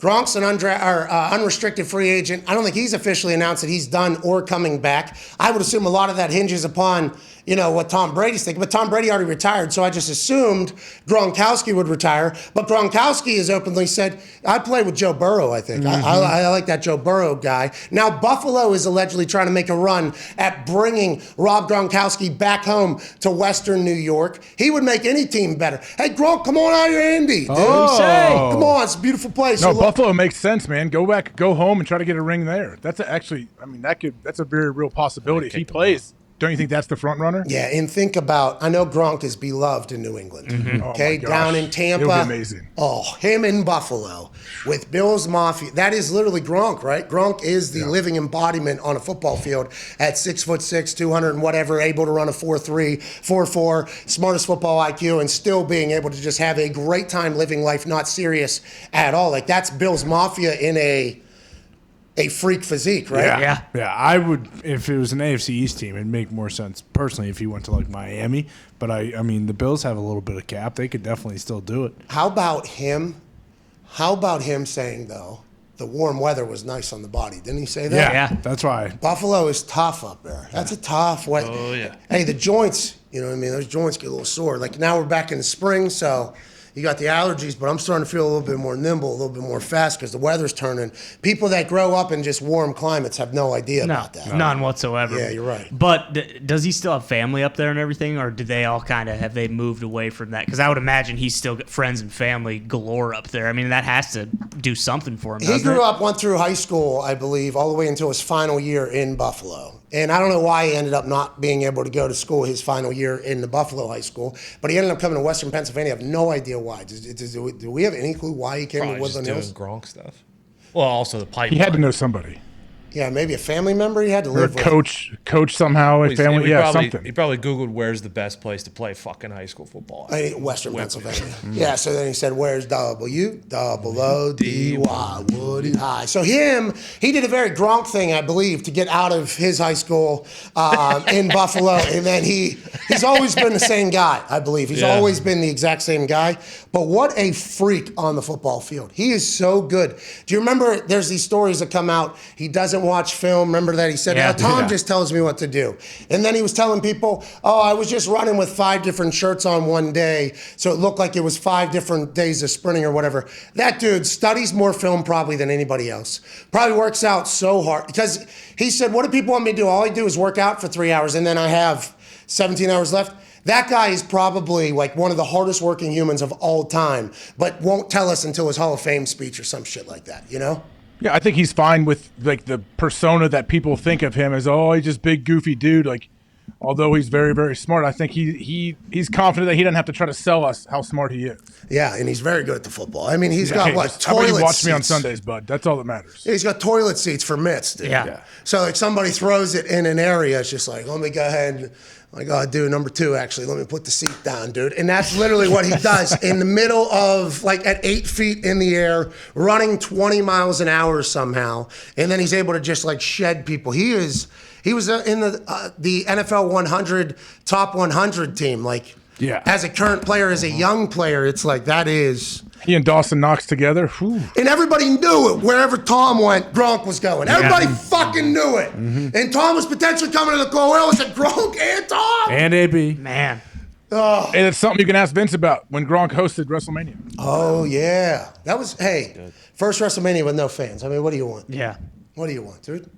Gronk's an unrestricted free agent. I don't think he's officially announced that he's done or coming back. I would assume a lot of that hinges upon, what Tom Brady's thinking. But Tom Brady already retired, so I just assumed Gronkowski would retire. But Gronkowski has openly said, I play with Joe Burrow, I think. I like that Joe Burrow guy. Now, Buffalo is allegedly trying to make a run at bringing Rob Gronkowski back home to Western New York. He would make any team better. Hey, Gronk, come on out of your Indy, dude. Come on, it's a beautiful place. No, Buffalo makes sense, man. Go back, go home, and try to get a ring there. That's that's a very real possibility. If he plays, don't you think that's the front runner? Yeah, and think about, I know Gronk is beloved in New England. Okay, down in Tampa. It'll be amazing. Oh, him in Buffalo with Bills Mafia. That is literally Gronk, right? Gronk is the living embodiment on a football field at 6'6", 200 and whatever, able to run a 4.3, 4.4, smartest football IQ, and still being able to just have a great time living life, not serious at all. Like, that's Bills Mafia in a freak physique, right? Yeah. I would, if it was an AFC East team, it'd make more sense personally if he went to like Miami. But I mean, the Bills have a little bit of cap; they could definitely still do it. How about him? How about him saying though, the warm weather was nice on the body? Didn't he say that? Yeah. That's why Buffalo is tough up there. That's a tough weather. Oh yeah. Hey, the joints. You know what I mean? Those joints get a little sore. Like now we're back in the spring, so. You got the allergies, but I'm starting to feel a little bit more nimble, a little bit more fast because the weather's turning. People that grow up in just warm climates have no idea about that. None whatsoever. Yeah, you're right. But does he still have family up there and everything, or did they all have they moved away from that? Because I would imagine he's still got friends and family galore up there. I mean, that has to do something for him. He grew up, went through high school, I believe, all the way until his final year in Buffalo. And I don't know why he ended up not being able to go to school his final year in the Buffalo high school, but he ended up coming to Western Pennsylvania. I have no idea why. Do we have any clue why he came to Woodland Hills? Doing Gronk stuff. Well, also the pipeline. He had to know somebody. Yeah, maybe a family member he had to live with. Coach somehow, a family, something. He probably Googled where's the best place to play fucking high school football. Western Pennsylvania. Yeah, so then he said, where's W-O-O-D-Y, Woody High. So he did a very Gronk thing, I believe, to get out of his high school in Buffalo. And then he's always been the same guy, I believe. He's always been the exact same guy. But what a freak on the football field. He is so good. Do you remember there's these stories that come out, he doesn't watch film. Remember that he said, Tom just tells me what to do. And then he was telling people, I was just running with 5 different shirts on one day, so it looked like it was 5 different days of sprinting or whatever. That dude studies more film probably than anybody else. Probably works out so hard. Because he said, what do people want me to do? All I do is work out for 3 hours, and then I have 17 hours left. That guy is probably like one of the hardest working humans of all time, but won't tell us until his Hall of Fame speech or some shit like that, Yeah, I think he's fine with like the persona that people think of him as. He's just big goofy dude. Like, although he's very, very smart, I think he's confident that he doesn't have to try to sell us how smart he is. Yeah, and he's very good at the football. I mean, he's got toilet seats. How about you watch me on Sundays, bud? That's all that matters. Yeah, he's got toilet seats for mitts, dude. Yeah. So like somebody throws it in an area, it's just like, let me go ahead and dude, number 2, actually, let me put the seat down, dude. And that's literally what he does in the middle of, like, at 8 feet in the air, running 20 miles an hour somehow. And then he's able to just, like, shed people. He was in the NFL 100, top 100 team. Like, as a current player, as a young player, it's like that is... He and Dawson Knox together. Whew. And everybody knew it. Wherever Tom went, Gronk was going. Everybody fucking knew it. And Tom was potentially coming to the call. Well, it was a Gronk and Tom. And AB. Man. And it's something you can ask Vince about when Gronk hosted WrestleMania. Oh, yeah. That was, first WrestleMania with no fans. I mean, what do you want? Yeah. What do you want, dude?